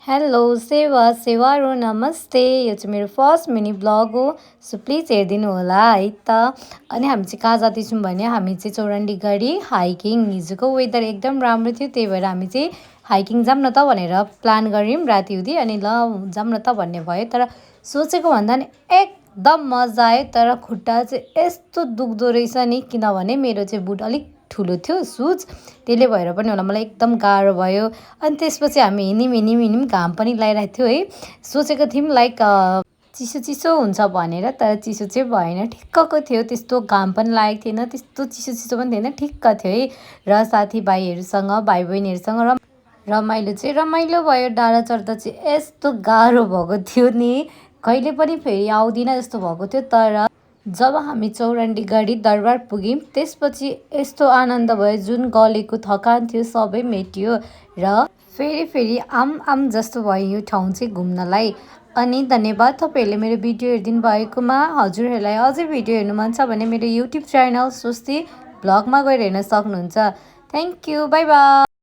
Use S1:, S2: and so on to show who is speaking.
S1: Hello सेवारो नमस्ते। यो चाहिँ मेरो फर्स्ट मिनी ब्लग हो, सो प्लिज हेरिदिनु होला है त। अनि हामी चाहिँ कहाँ जाँदैछौँ भने हामी चाहिँ चौरण्डीगढी हाइकिङ। हिजोको वेदर एकदम राम्रो थियो, त्यही भएर हामी चाहिँ हाइकिङ जाऊँ न त भनेर प्लान गऱ्यौँ राति हुँदी। अनि ल जाऊँ न त भन्ने भयो, तर सोचेको भन्दा नि एकदम मजा आयो। तर खुट्टा चाहिँ यस्तो दुख्दो रहेछ नि, किनभने मेरो चाहिँ बुट अलिक ठुलो थियो सुज, त्यसले भएर पनि होला मलाई एकदम गाह्रो भयो। अनि त्यसपछि हामी हिँड्यौँ घाम पनि लागिरहेको थियो है। सोचेको थियौँ लाइक चिसो चिसो हुन्छ भनेर, तर चिसो चाहिँ भएन, ठिक्कको थियो। त्यस्तो घाम पनि लागेको थिएन, त्यस्तो चिसो चिसो पनि थिएन, ठिक्क थियो है। र साथीभाइहरूसँग भाइ बहिनीहरूसँग रमाइलो भयो। डाँडा चढ्दा चाहिँ यस्तो गाह्रो भएको थियो नि, कहिले पनि फेरि आउँदिनँ जस्तो भएको थियो। तर जब हामी चौरण्डीगढी दरबार पुग्यौँ त्यसपछि यस्तो आनन्द भयो, जुन गलेको थकान थियो सबै मेटियो र फेरि आम जस्तो भयो यो ठाउँ चाहिँ घुम्नलाई। अनि धन्यवाद तपाईँहरूले मेरो भिडियो हेरिदिनु भएकोमा। हजुरहरूलाई अझै भिडियो हेर्नु मन छ भने मेरो युट्युब च्यानल स्वस्ति ब्लगमा गएर हेर्न सक्नुहुन्छ। Thank you, by by.